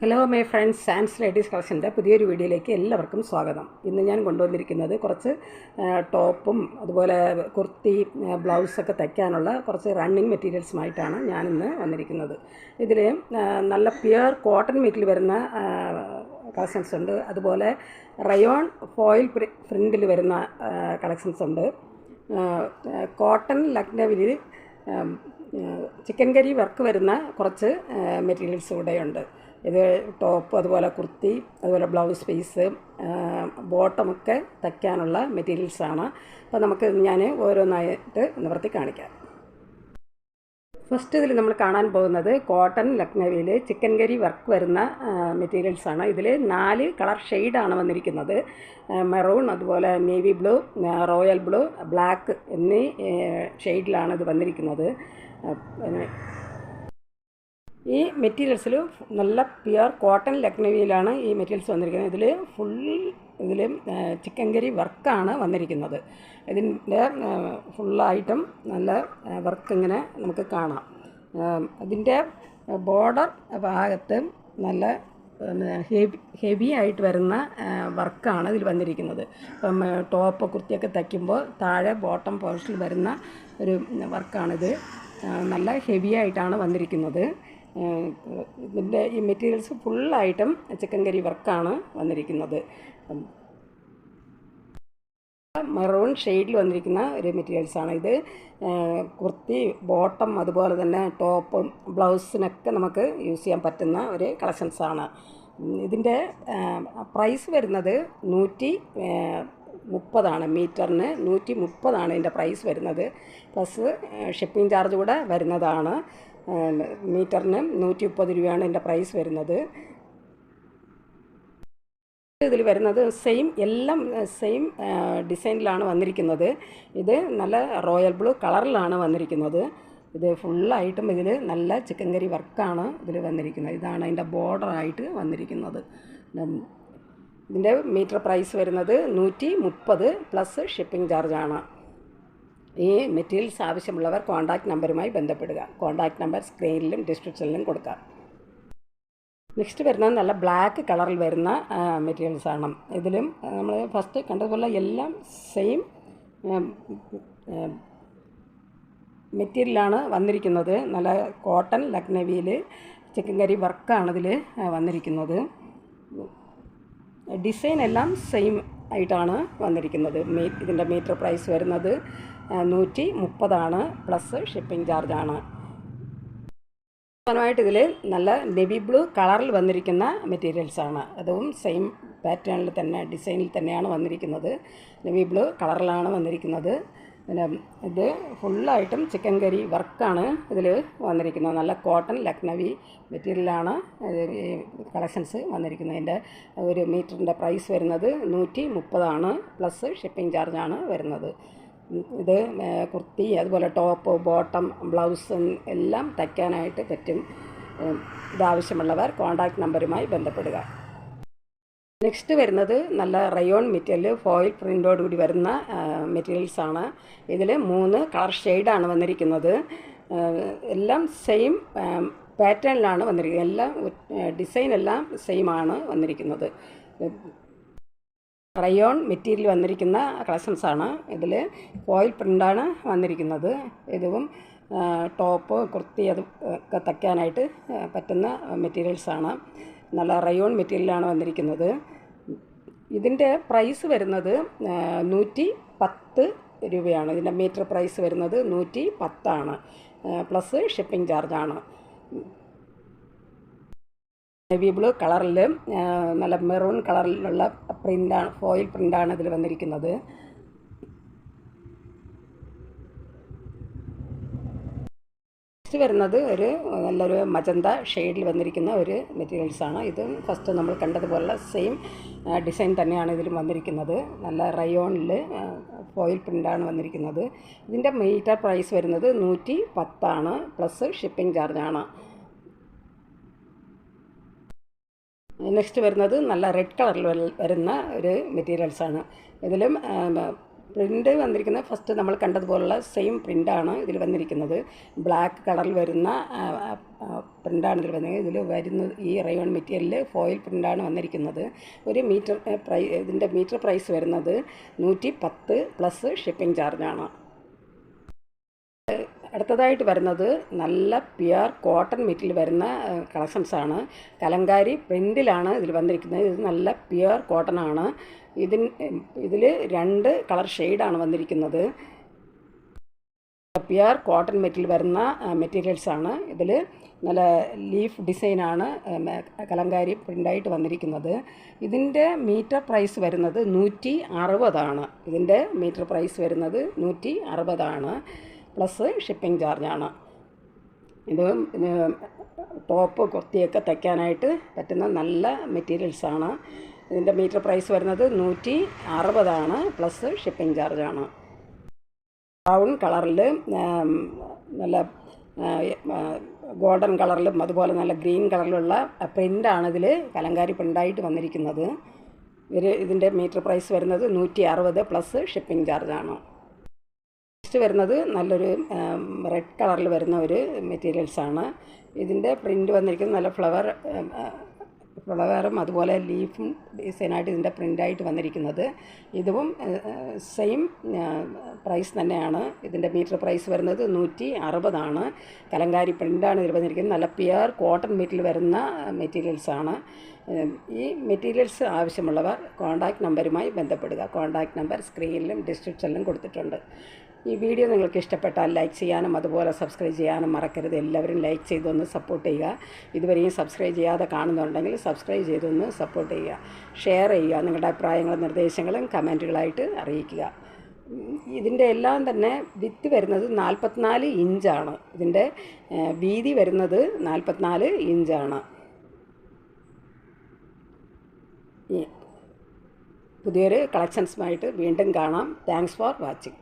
Hello my friends, sans ladies കളക്ഷൻ്റെ പുതിയൊരു വീഡിയോയിലേക്ക് എല്ലാവർക്കും സ്വാഗതം. ഇന്ന് ഞാൻ കൊണ്ടുവന്നിരിക്കുന്നത് കുറച്ച് ടോപ്പും അതുപോലെ കുർത്തി, ബ്ലൗസൊക്കെ തയ്ക്കാനുള്ള കുറച്ച് റണ്ണിങ് മെറ്റീരിയൽസുമായിട്ടാണ് ഞാനിന്ന് വന്നിരിക്കുന്നത്. ഇതിൽ നല്ല പ്യുവർ കോട്ടൺ മെറ്റീരിയൽ വരുന്ന കളക്ഷൻസ് ഉണ്ട്. അതുപോലെ റയോൺ ഫോയിൽ പ്രിൻറ്റിൽ വരുന്ന കളക്ഷൻസ് ഉണ്ട്. കോട്ടൺ ലക്നവിൽ ചിക്കൻ കറി വർക്ക് വരുന്ന കുറച്ച് മെറ്റീരിയൽസ് കൂടെയുണ്ട്. ഇത് ടോപ്പ്, അതുപോലെ കുർത്തി, അതുപോലെ ബ്ലൗസ് പീസ്, ബോട്ടമൊക്കെ തയ്ക്കാനുള്ള മെറ്റീരിയൽസാണ്. അപ്പോൾ നമുക്ക് ഞാൻ ഓരോന്നായിട്ട് നിവർത്തി കാണിക്കാം. ഫസ്റ്റ് ഇതിൽ നമ്മൾ കാണാൻ പോകുന്നത് കോട്ടൺ ലക്നവിയിൽ ചിക്കൻ കറി വർക്ക് വരുന്ന മെറ്റീരിയൽസാണ്. ഇതിൽ 4 കളർ ഷെയ്ഡാണ് വന്നിരിക്കുന്നത്. മെറൂൺ, അതുപോലെ navy blue, royal blue, black എന്നീ ഷെയ്ഡിലാണ് ഇത് വന്നിരിക്കുന്നത്. ഈ മെറ്റീരിയൽസിൽ നല്ല പ്യുവർ കോട്ടൺ ലക്നവിയിലാണ് ഈ മെറ്റീരിയൽസ് വന്നിരിക്കുന്നത്. ഇതിൽ ചിക്കൻ കറി വർക്കാണ് വന്നിരിക്കുന്നത്. ഇതിൻ്റെ ഫുള്ളായിട്ടും നല്ല വർക്ക് ഇങ്ങനെ നമുക്ക് കാണാം. ഇതിൻ്റെ ബോർഡർ ഭാഗത്ത് നല്ല ഹെവി ആയിട്ട് വരുന്ന വർക്കാണ് ഇതിൽ വന്നിരിക്കുന്നത്. ഇപ്പം ടോപ്പ്, കുർത്തിയൊക്കെ തയ്ക്കുമ്പോൾ താഴെ ബോട്ടം പോർഷനിൽ വരുന്ന ഒരു വർക്കാണിത്. നല്ല ഹെവി ആയിട്ടാണ് വന്നിരിക്കുന്നത്. ഇതിൻ്റെ ഈ മെറ്റീരിയൽസ് ഫുള്ളായിട്ടും ചിക്കൻ കറി വർക്കാണ് വന്നിരിക്കുന്നത്. മെറൂൺ ഷെയ്ഡിൽ വന്നിരിക്കുന്ന ഒരു മെറ്റീരിയൽസാണ് ഇത്. കുർത്തി, ബോട്ടം, അതുപോലെ തന്നെ ടോപ്പും ബ്ലൗസിനൊക്കെ നമുക്ക് യൂസ് ചെയ്യാൻ പറ്റുന്ന ഒരു കളക്ഷൻസാണ്. ഇതിൻ്റെ പ്രൈസ് വരുന്നത് 130 മീറ്ററിന് 130 ഇതിൻ്റെ പ്രൈസ് വരുന്നത്. പ്ലസ് ഷിപ്പിംഗ് ചാർജ് കൂടെ വരുന്നതാണ്. മീറ്ററിന് 130 രൂപയാണ് ഇതിൻ്റെ പ്രൈസ് വരുന്നത്. ഇതിൽ വരുന്നത് എല്ലാം സെയിം ഡിസൈനിലാണ് വന്നിരിക്കുന്നത്. ഇത് നല്ല റോയൽ ബ്ലൂ കളറിലാണ് വന്നിരിക്കുന്നത്. ഇത് ഫുള്ളായിട്ടും ഇതിൽ നല്ല ചിക്കൻ കറി വർക്കാണ് ഇതിൽ വന്നിരിക്കുന്നത്. ഇതാണ് അതിൻ്റെ ബോർഡറായിട്ട് വന്നിരിക്കുന്നത്. ഇതിൻ്റെ മീറ്റർ പ്രൈസ് വരുന്നത് 130 പ്ലസ് ഷിപ്പിംഗ് ചാർജാണ്. ഈ മെറ്റീരിയൽസ് ആവശ്യമുള്ളവർ കോൺടാക്റ്റ് നമ്പറുമായി ബന്ധപ്പെടുക. കോൺടാക്റ്റ് നമ്പർ സ്ക്രീനിലും ഡിസ്ക്രിപ്ഷനിലും കൊടുക്കാം. നെക്സ്റ്റ് വരുന്നത് നല്ല ബ്ലാക്ക് കളറിൽ വരുന്ന മെറ്റീരിയൽസാണ്. ഇതിലും നമ്മൾ ഫസ്റ്റ് കണ്ടതുപോലെ എല്ലാം സെയിം മെറ്റീരിയലാണ് വന്നിരിക്കുന്നത്. നല്ല കോട്ടൺ ലക്നവിയിൽ ചിക്കൻ കറി വർക്കാണ് ഇതിൽ വന്നിരിക്കുന്നത്. ഡിസൈൻ എല്ലാം സെയിം ആയിട്ടാണ് വന്നിരിക്കുന്നത്. ഇതിൻ്റെ മീറ്റർ പ്രൈസ് വരുന്നത് 130 പ്ലസ് ഷിപ്പിംഗ് ചാർജാണ്. പ്രധാനമായിട്ട് ഇതിൽ നല്ല നേവി ബ്ലൂ കളറിൽ വന്നിരിക്കുന്ന മെറ്റീരിയൽസാണ്. അതും സെയിം പാറ്റേണിൽ തന്നെ, ഡിസൈനിൽ തന്നെയാണ് വന്നിരിക്കുന്നത്. നേവി ബ്ലൂ കളറിലാണ് വന്നിരിക്കുന്നത്. പിന്നെ ഇത് ഫുള്ളായിട്ടും ചിക്കൻ കറി വർക്കാണ് ഇതിൽ വന്നിരിക്കുന്നത്. നല്ല കോട്ടൺ ലക്നവി മെറ്റീരിയലാണ് കളക്ഷൻസ് വന്നിരിക്കുന്നത്. അതിൻ്റെ ഒരു മീറ്ററിൻ്റെ പ്രൈസ് വരുന്നത് 130 പ്ലസ് ഷിപ്പിംഗ് ചാർജാണ് വരുന്നത്. ഇത് കുർത്തി, അതുപോലെ ടോപ്പ്, ബോട്ടം, ബ്ലൗസ് എല്ലാം തയ്ക്കാനായിട്ട് പറ്റും. ഇതാവശ്യമുള്ളവർ കോൺടാക്റ്റ് നമ്പറുമായി ബന്ധപ്പെടുക. നെക്സ്റ്റ് വരുന്നത് നല്ല റയോൺ മെറ്റീരിയൽ ഫോയിൽ പ്രിൻ്റോട് കൂടി വരുന്ന മെറ്റീരിയൽസാണ്. ഇതിൽ 3 കളർ ഷെയ്ഡാണ് വന്നിരിക്കുന്നത്. എല്ലാം സെയിം പാറ്റേണിലാണ് വന്നിരിക്കുന്നത്. എല്ലാം ഡിസൈൻ എല്ലാം സെയിമാണ് വന്നിരിക്കുന്നത്. റയോൺ മെറ്റീരിയൽ വന്നിരിക്കുന്ന കളക്ഷൻസാണ്. ഇതിൽ ഫോയിൽ പ്രിൻ്റാണ് വന്നിരിക്കുന്നത്. ഇതും ടോപ്പ്, കുർത്തി ഒക്കെ തയ്ക്കാനായിട്ട് പറ്റുന്ന മെറ്റീരിയൽസാണ്. നല്ല റയോൺ മെറ്റീരിയലാണ് വന്നിരിക്കുന്നത്. ഇതിൻ്റെ പ്രൈസ് വരുന്നത് 110 രൂപയാണ്. ഇതിൻ്റെ മീറ്റർ പ്രൈസ് വരുന്നത് 110 പ്ലസ് ഷിപ്പിംഗ് ചാർജാണ്. നേവി ബ്ലൂ കളറിൽ നല്ല മെറൂൺ കളറിലുള്ള പ്രിൻ്റാണ്, ഫോയിൽ പ്രിൻ്റാണ് ഇതിൽ വന്നിരിക്കുന്നത്. നെക്സ്റ്റ് വരുന്നത് നല്ലൊരു മജന്ത ഷെയ്ഡിൽ വന്നിരിക്കുന്ന ഒരു മെറ്റീരിയൽസാണ്. ഇത് ഫസ്റ്റ് നമ്മൾ കണ്ടതുപോലെ സെയിം ഡിസൈൻ തന്നെയാണ് ഇതിലും വന്നിരിക്കുന്നത്. നല്ല റയോണിൽ ഫോയിൽ പ്രിൻ്റാണ് വന്നിരിക്കുന്നത്. ഇതിൻ്റെ മീറ്റർ പ്രൈസ് വരുന്നത് 110 പ്ലസ് ഷിപ്പിംഗ് ചാർജാണ്. നെക്സ്റ്റ് വരുന്നത് നല്ല റെഡ് കളറിൽ വരുന്ന ഒരു മെറ്റീരിയൽസാണ്. ഇതിലും പ്രിൻ്റ് വന്നിരിക്കുന്നത് ഫസ്റ്റ് നമ്മൾ കണ്ടതുപോലുള്ള സെയിം പ്രിൻ്റാണ് ഇതിൽ വന്നിരിക്കുന്നത്. ബ്ലാക്ക് കളറിൽ വരുന്ന പ്രിൻ്റാണ് ഇതിൽ വന്നിരിക്കുന്നത്. ഇതിൽ വരുന്നത് ഈ റയോൺ മെറ്റീരിയലിൽ ഫോയിൽ പ്രിൻ്റാണ് വന്നിരിക്കുന്നത്. ഒരു ഇതിൻ്റെ മീറ്റർ പ്രൈസ് വരുന്നത് 110 പ്ലസ് ഷിപ്പിംഗ് ചാർജാണ്. അടുത്തതായിട്ട് വരുന്നത് നല്ല പ്യുർ കോട്ടൺ മെറ്റീരിയൽ വരുന്ന കളക്ഷൻസാണ്. കലങ്കാരി പ്രിൻറ്റിലാണ് ഇതിൽ വന്നിരിക്കുന്നത്. ഇത് നല്ല പ്യുർ കോട്ടൺ ആണ്. ഇതിൽ 2 കളർ ഷെയ്ഡാണ് വന്നിരിക്കുന്നത്. പ്യുർ കോട്ടൺ മെറ്റീരിയൽ വരുന്ന മെറ്റീരിയൽസാണ്. ഇതിൽ നല്ല ലീഫ് ഡിസൈനാണ് കലങ്കാരി പ്രിൻ്റായിട്ട് വന്നിരിക്കുന്നത്. ഇതിൻ്റെ മീറ്റർ പ്രൈസ് വരുന്നത് 160 ഇതിൻ്റെ മീറ്റർ പ്രൈസ് വരുന്നത് 160 പ്ലസ് ഷിപ്പിംഗ് ചാർജാണ്. ഇത് ടോപ്പ് കുർത്തിയൊക്കെ തയ്ക്കാനായിട്ട് പറ്റുന്ന നല്ല മെറ്റീരിയൽസാണ്. ഇതിൻ്റെ മീറ്റർ പ്രൈസ് വരുന്നത് 160 പ്ലസ് ഷിപ്പിംഗ് ചാർജാണ്. ബ്രൗൺ കളറിൽ നല്ല ഗോൾഡൻ കളറിലും അതുപോലെ നല്ല ഗ്രീൻ കളറിലുള്ള പ്രിൻ്റാണ് ഇതിൽ കലങ്കാരി പ്രിൻ്റായിട്ട് വന്നിരിക്കുന്നത്. ഇതിൻ്റെ മീറ്റർ പ്രൈസ് വരുന്നത് 160 പ്ലസ് ഷിപ്പിംഗ് ചാർജാണ്. നെക്സ്റ്റ് വരുന്നത് നല്ലൊരു റെഡ് കളറിൽ വരുന്ന ഒരു മെറ്റീരിയൽസാണ്. ഇതിൻ്റെ പ്രിൻ്റ് വന്നിരിക്കുന്നത് നല്ല ഫ്ലവറും അതുപോലെ ലീഫും ഡിസൈനായിട്ട് ഇതിൻ്റെ പ്രിൻ്റായിട്ട് വന്നിരിക്കുന്നത്. ഇതും സെയിം പ്രൈസ് തന്നെയാണ്. ഇതിൻ്റെ മീറ്റർ പ്രൈസ് വരുന്നത് 160 കലങ്കാരി പ്രിൻ്റാണ് ഇതിൽ വന്നിരിക്കുന്നത്. നല്ല പ്യുർ കോട്ടൺ മെറ്റീരിയൽ വരുന്ന മെറ്റീരിയൽസാണ്. ഈ മെറ്റീരിയൽസ് ആവശ്യമുള്ളവർ കോൺടാക്റ്റ് നമ്പറുമായി ബന്ധപ്പെടുക. കോൺടാക്റ്റ് നമ്പർ സ്ക്രീനിലും ഡിസ്ക്രിപ്ഷനിലും കൊടുത്തിട്ടുണ്ട്. ഈ വീഡിയോ നിങ്ങൾക്ക് ഇഷ്ടപ്പെട്ടാൽ ലൈക്ക് ചെയ്യാനും അതുപോലെ സബ്സ്ക്രൈബ് ചെയ്യാനും മറക്കരുത്. എല്ലാവരും ലൈക്ക് ചെയ്തൊന്ന് സപ്പോർട്ട് ചെയ്യുക. ഇതുവരെയും സബ്സ്ക്രൈബ് ചെയ്യാതെ കാണുന്നുണ്ടെങ്കിൽ സബ്സ്ക്രൈബ് ചെയ്തൊന്ന് സപ്പോർട്ട് ചെയ്യുക. ഷെയർ ചെയ്യുക. നിങ്ങളുടെ അഭിപ്രായങ്ങളും നിർദ്ദേശങ്ങളും കമൻറ്റുകളായിട്ട് അറിയിക്കുക. ഇതിൻ്റെ എല്ലാം തന്നെ വിത്ത് വരുന്നത് 44 ഇഞ്ചാണ്. ഇതിൻ്റെ വീതി വരുന്നത് 44 ഇഞ്ചാണ്. പുതിയൊരു കളക്ഷൻസുമായിട്ട് വീണ്ടും കാണാം. Thanks for watching.